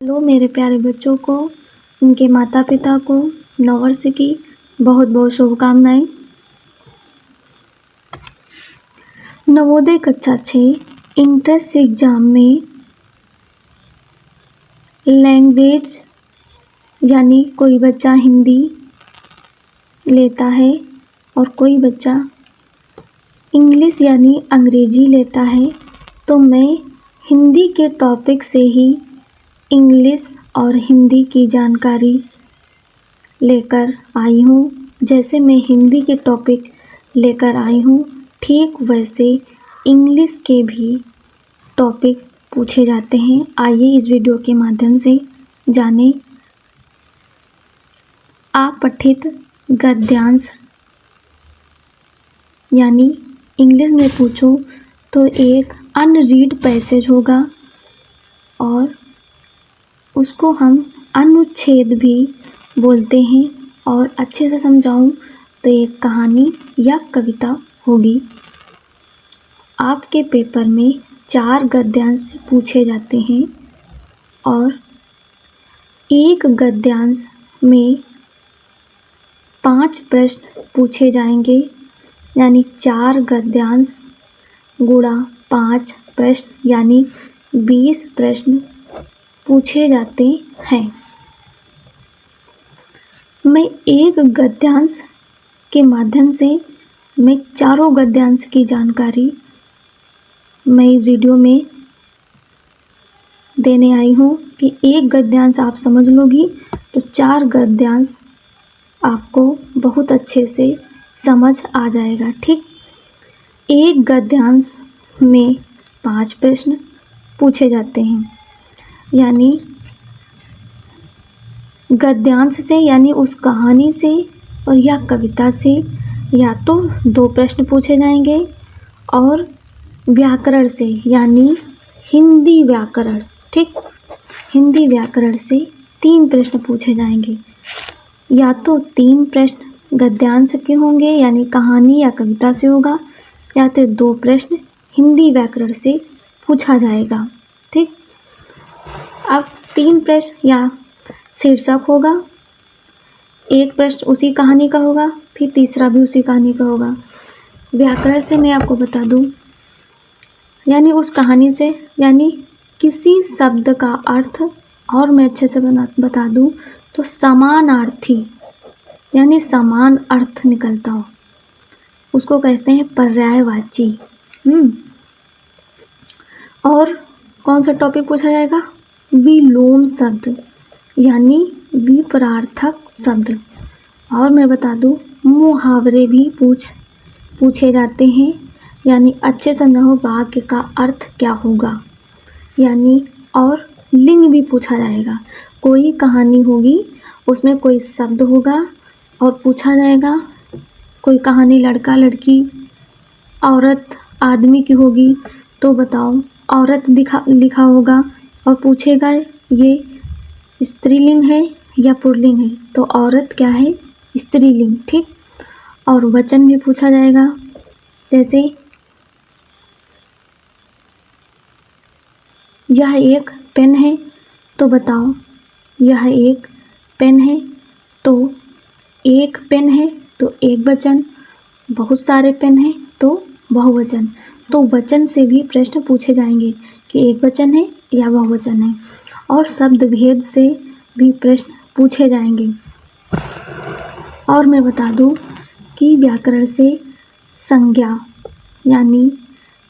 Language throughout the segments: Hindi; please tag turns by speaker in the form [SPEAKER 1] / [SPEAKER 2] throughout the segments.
[SPEAKER 1] हेलो मेरे प्यारे बच्चों को, उनके माता पिता को नववर्ष की बहुत बहुत शुभकामनाएं। नवोदय कक्षा 6 इंट्रेंस एग्जाम में लैंग्वेज यानी कोई बच्चा हिंदी लेता है और कोई बच्चा इंग्लिश यानी अंग्रेजी लेता है, तो मैं हिंदी के टॉपिक से ही इंग्लिश और हिंदी की जानकारी लेकर आई हूँ। जैसे मैं हिंदी के टॉपिक लेकर आई हूँ, ठीक वैसे इंग्लिश के भी टॉपिक पूछे जाते हैं। आइए इस वीडियो के माध्यम से जानें। अपठित गद्यांश यानी इंग्लिश में पूछो तो एक अनरीड पैसेज होगा और उसको हम अनुच्छेद भी बोलते हैं, और अच्छे से समझाऊं तो एक कहानी या कविता होगी। आपके पेपर में 4 गद्यांश पूछे जाते हैं और एक गद्यांश में 5 प्रश्न पूछे जाएंगे, यानी 4 गद्यांश गुणा 5 प्रश्न यानी 20 प्रश्न पूछे जाते हैं। मैं एक गद्यांश के माध्यम से मैं चारों गद्यांश की जानकारी मैं इस वीडियो में देने आई हूँ कि एक गद्यांश आप समझ लोगी तो 4 गद्यांश आपको बहुत अच्छे से समझ आ जाएगा। ठीक, एक गद्यांश में 5 प्रश्न पूछे जाते हैं, यानी गद्यांश से यानी उस कहानी से और या कविता से या तो 2 प्रश्न पूछे जाएंगे, और व्याकरण से यानी हिंदी व्याकरण, ठीक, हिंदी व्याकरण से 3 प्रश्न पूछे जाएंगे। या तो 3 प्रश्न गद्यांश के होंगे यानी कहानी या कविता से होगा, या तो 2 प्रश्न हिंदी व्याकरण से पूछा जाएगा। ठीक, अब 3 प्रश्न या शीर्षक होगा, एक प्रश्न उसी कहानी का होगा, फिर तीसरा भी उसी कहानी का होगा। व्याकरण से मैं आपको बता दूं, यानी उस कहानी से यानी किसी शब्द का अर्थ, और मैं अच्छे से बता दूं तो समानार्थी यानी समान अर्थ निकलता हो, उसको कहते हैं पर्यायवाची। और कौन सा टॉपिक पूछा जाएगा? विलोम शब्द यानी विपरार्थक शब्द। और मैं बता दूं मुहावरे भी पूछे जाते हैं, यानी अच्छे से समझो वाक्य का अर्थ क्या होगा, यानी और लिंग भी पूछा जाएगा। कोई कहानी होगी उसमें कोई शब्द होगा और पूछा जाएगा, कोई कहानी लड़का लड़की औरत आदमी की होगी तो बताओ औरत लिखा होगा और पूछेगा ये स्त्रीलिंग है या पुल्लिंग है, तो औरत क्या है? स्त्रीलिंग। ठीक, और वचन भी पूछा जाएगा, जैसे यह एक पेन है तो बताओ यह एक पेन है, तो एक पेन है तो एक वचन, बहुत सारे पेन है तो बहुवचन। तो वचन से भी प्रश्न पूछे जाएंगे कि एक वचन है या बहुवचन है, और शब्द भेद से भी प्रश्न पूछे जाएंगे। और मैं बता दूं कि व्याकरण से संज्ञा यानी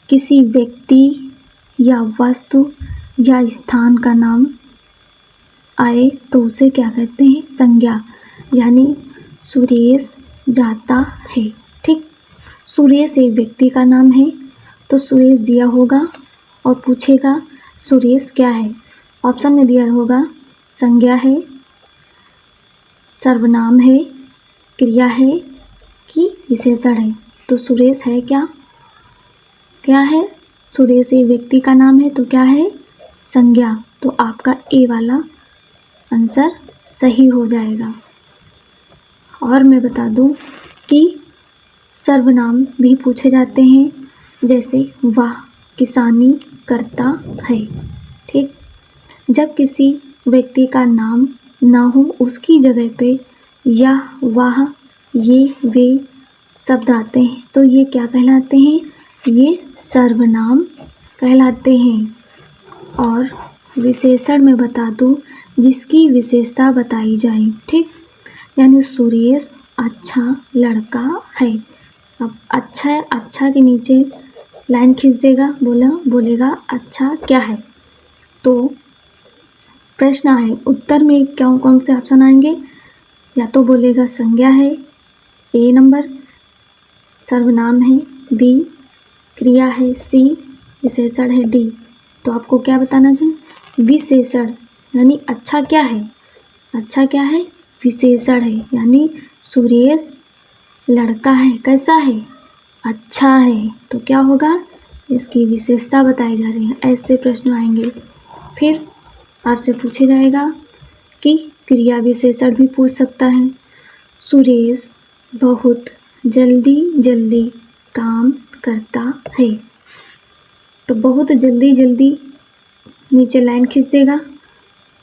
[SPEAKER 1] किसी व्यक्ति या वस्तु या स्थान का नाम आए तो उसे क्या कहते हैं? संज्ञा। यानी सुरेश जाता है। ठीक, सुरेश एक व्यक्ति का नाम है तो सुरेश दिया होगा और पूछेगा सुरेश क्या है? ऑप्शन में दिया होगा संज्ञा है, सर्वनाम है, क्रिया है कि विशेषण है। तो सुरेश है क्या? क्या है? सुरेश एक व्यक्ति का नाम है तो क्या है? संज्ञा। तो आपका ए वाला आंसर सही हो जाएगा। और मैं बता दूं कि सर्वनाम भी पूछे जाते हैं, जैसे वह किसानी करता है। ठीक, जब किसी व्यक्ति का नाम ना हो उसकी जगह पे यह, वह, ये, वे शब्द आते हैं तो ये क्या कहलाते हैं? ये सर्वनाम कहलाते हैं। और विशेषण में बता दूँ जिसकी विशेषता बताई जाए, ठीक। यानी सुरेश अच्छा लड़का है। अब अच्छा है, अच्छा के नीचे लाइन खींच देगा, बोलेगा अच्छा क्या है। तो प्रश्न है, उत्तर में कौन से ऑप्शन आएंगे? या तो बोलेगा संज्ञा है, ए नंबर, सर्वनाम है बी, क्रिया है सी, विशेषण है डी। तो आपको क्या बताना चाहिए? विशेषण, यानी अच्छा क्या है? अच्छा क्या है? विशेषण है। यानी सुरेश लड़का है, कैसा है? अच्छा है। तो क्या होगा? इसकी विशेषता बताई जा रही है। ऐसे प्रश्न आएंगे। फिर आपसे पूछा जाएगा कि क्रिया विशेषण भी पूछ सकता है। सुरेश बहुत जल्दी जल्दी काम करता है। तो बहुत जल्दी जल्दी नीचे लाइन खींच देगा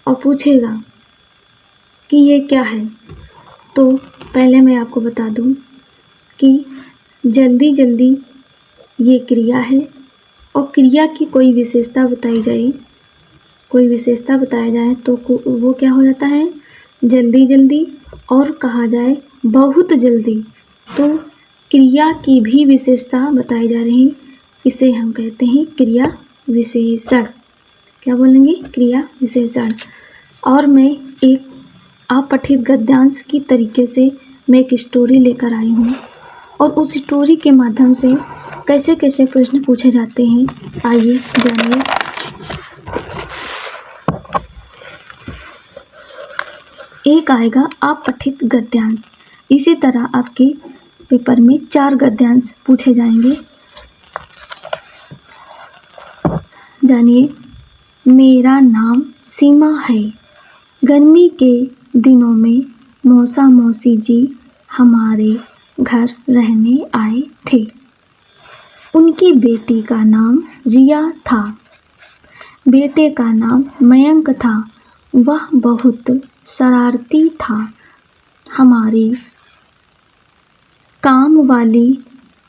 [SPEAKER 1] और पूछेगा कि ये क्या है। तो पहले मैं आपको बता दूं कि जल्दी जल्दी ये क्रिया है और क्रिया की कोई विशेषता बताई जाए, कोई विशेषता बताया जाए तो वो क्या हो जाता है? जल्दी जल्दी। और कहा जाए बहुत जल्दी तो क्रिया की भी विशेषता बताई जा रही, इसे हम कहते हैं क्रिया विशेषण। क्या बोलेंगे? क्रिया विशेषण। और मैं एक अपठित गद्यांश की तरीके से मैं एक स्टोरी लेकर आई हूँ और उस स्टोरी के माध्यम से कैसे कैसे प्रश्न पूछे जाते हैं, आइए जानिए। एक आएगा अपठित गद्यांश। इसी तरह आपके पेपर में 4 गद्यांश पूछे जाएंगे। जानिए। मेरा नाम सीमा है। गर्मी के दिनों में मौसा मौसी जी हमारे घर रहने आए थे। उनकी बेटी का नाम रिया था। बेटे का नाम मयंक था। वह बहुत शरारती था। हमारी काम वाली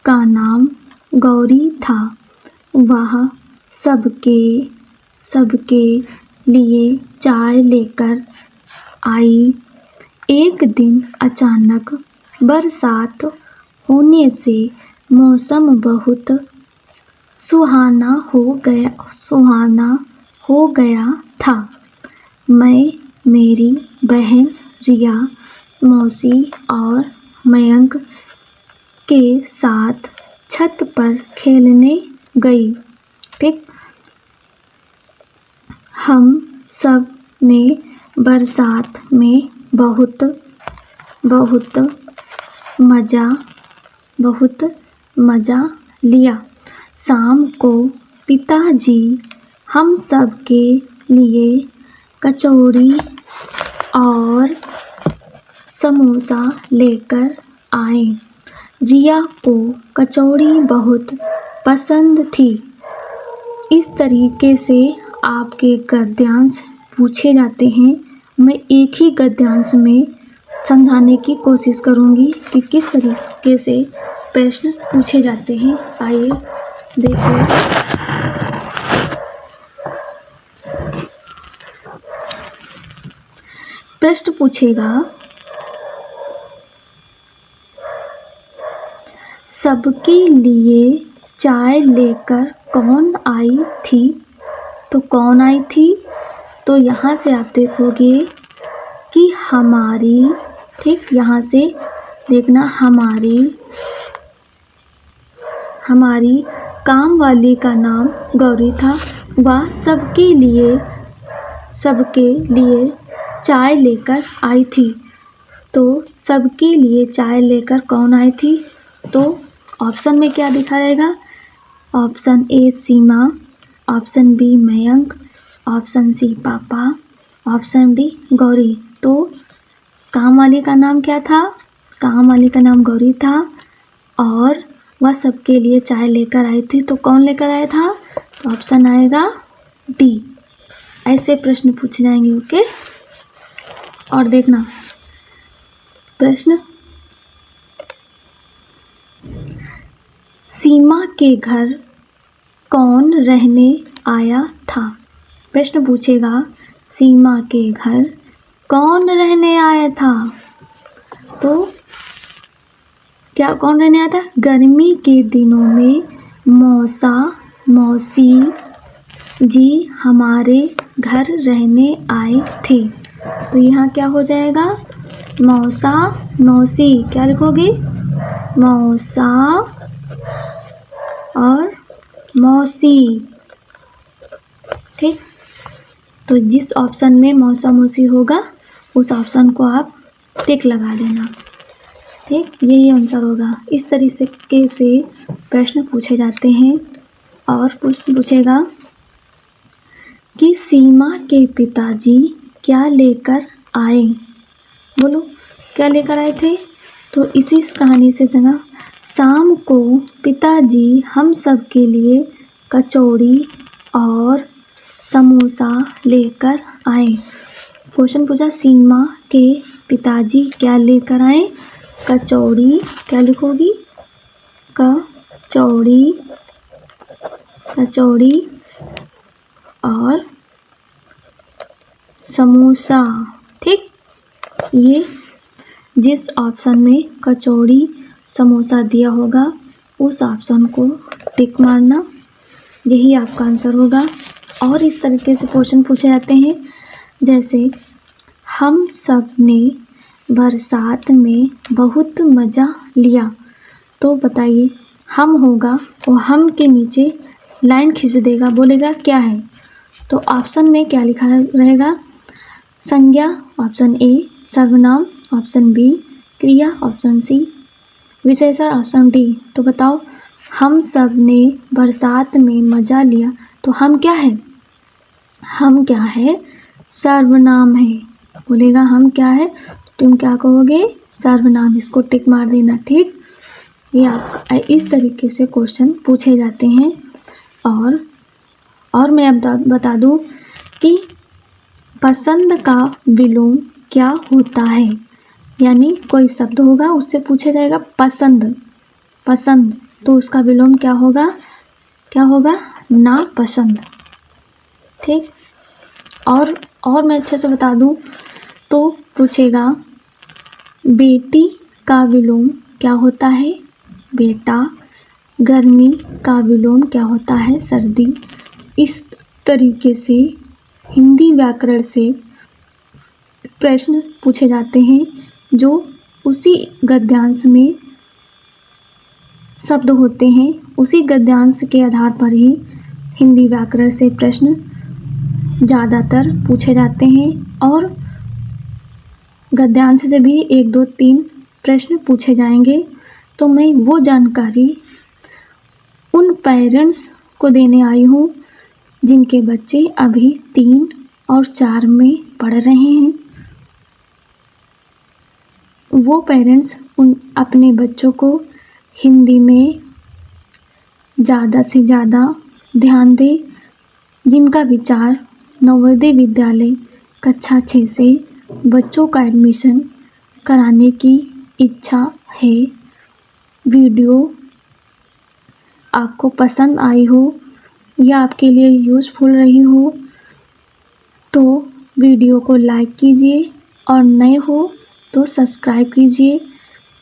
[SPEAKER 1] का नाम गौरी था। वह सबके लिए चाय लेकर आई। एक दिन अचानक बरसात होने से मौसम बहुत सुहाना हो गया था। मैं, मेरी बहन रिया, मौसी और मयंक के साथ छत पर खेलने गई। ठीक। हम सब ने बरसात में बहुत मज़ा लिया। शाम को पिताजी हम सब के लिए कचौड़ी और समोसा लेकर आए। रिया को कचौड़ी बहुत पसंद थी। इस तरीके से आपके गद्यांश पूछे जाते हैं। मैं एक ही गद्यांश में समझाने की कोशिश करूंगी कि किस तरीके से प्रश्न पूछे जाते हैं। आइए देखिए। प्रश्न पूछेगा, सबके लिए चाय लेकर कौन आई थी? तो कौन आई थी? तो यहाँ से आप देखोगे कि हमारी, ठीक, यहाँ से देखना हमारी काम वाली का नाम गौरी था। वह सबके लिए चाय लेकर आई थी। तो सबके लिए चाय लेकर कौन आई थी? तो ऑप्शन में क्या दिखा रहेगा? Option A Seema, option B Mayank, option C पापा, ऑप्शन डी गौरी। तो काम वाली का नाम क्या था? काम वाली का नाम गौरी था और वह सबके लिए चाय लेकर आई थी। तो कौन लेकर आया था? तो ऑप्शन आएगा डी। ऐसे प्रश्न पूछे जाएंगे। ओके, और देखना प्रश्न, सीमा के घर कौन रहने आया था। प्रश्न पूछेगा सीमा के घर कौन रहने आया था। तो क्या कौन रहने आया था? गर्मी के दिनों में मौसा मौसी जी हमारे घर रहने आए थे। तो यहाँ क्या हो जाएगा? मौसा मौसी, क्या लिखोगे? मौसा और मौसी। ठीक, तो जिस ऑप्शन में मौसा मौसी होगा उस ऑप्शन को आप टिक लगा देना। ठीक, यही आंसर होगा। इस तरीके से प्रश्न पूछे जाते हैं। और पूछेगा कि सीमा के पिताजी क्या लेकर आए। बोलो क्या लेकर आए थे? तो इसी कहानी से देना, शाम को पिताजी हम सब के लिए कचौड़ी और समोसा लेकर आए। क्वेश्चन पूछा सीमा के पिताजी क्या लेकर आए? कचौड़ी, क्या लिखोगी? कचौड़ी, कचौड़ी और समोसा। ठीक, ये जिस ऑप्शन में कचौड़ी समोसा दिया होगा उस ऑप्शन को टिक मारना, यही आपका आंसर होगा। और इस तरीके से क्वेश्चन पूछे जाते हैं, जैसे हम सब ने बरसात में बहुत मज़ा लिया। तो बताइए, हम होगा और हम के नीचे लाइन खींच देगा, बोलेगा क्या है? तो ऑप्शन में क्या लिखा रहेगा? संज्ञा ऑप्शन ए, सर्वनाम ऑप्शन बी, क्रिया ऑप्शन सी, विशेषण ऑप्शन डी। तो बताओ, हम सब ने बरसात में मज़ा लिया, तो हम क्या है? हम क्या है? सर्वनाम है। बोलेगा हम क्या है, तुम क्या कहोगे? सर्वनाम। इसको टिक मार देना। ठीक, ये आप इस तरीके से क्वेश्चन पूछे जाते हैं। और मैं अब बता दूं कि पसंद का विलोम क्या होता है। यानी कोई शब्द होगा उससे पूछा जाएगा पसंद, पसंद, तो उसका विलोम क्या होगा? क्या होगा? नापसंद। ठीक, और मैं अच्छे से बता दूं तो पूछेगा बेटी का विलोम क्या होता है? बेटा। गर्मी का विलोम क्या होता है? सर्दी। इस तरीके से हिंदी व्याकरण से प्रश्न पूछे जाते हैं, जो उसी गद्यांश में शब्द होते हैं। उसी गद्यांश के आधार पर ही हिंदी व्याकरण से प्रश्न ज़्यादातर पूछे जाते हैं। और गद्यांश से भी 1, 2, 3 प्रश्न पूछे जाएंगे। तो मैं वो जानकारी उन पेरेंट्स को देने आई हूँ जिनके बच्चे अभी 3 और 4 में पढ़ रहे हैं। वो पेरेंट्स अपने बच्चों को हिंदी में ज़्यादा से ज़्यादा ध्यान दें, जिनका विचार नवोदय विद्यालय कक्षा 6 से बच्चों का एडमिशन कराने की इच्छा है। वीडियो आपको पसंद आई हो या आपके लिए यूज़फुल रही हो तो वीडियो को लाइक कीजिए, और नए हो तो सब्सक्राइब कीजिए,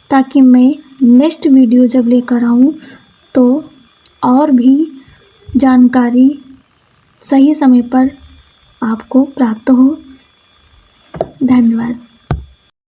[SPEAKER 1] ताकि मैं नेक्स्ट वीडियो जब लेकर आऊँ तो और भी जानकारी सही समय पर आपको प्राप्त हो। धन्यवाद।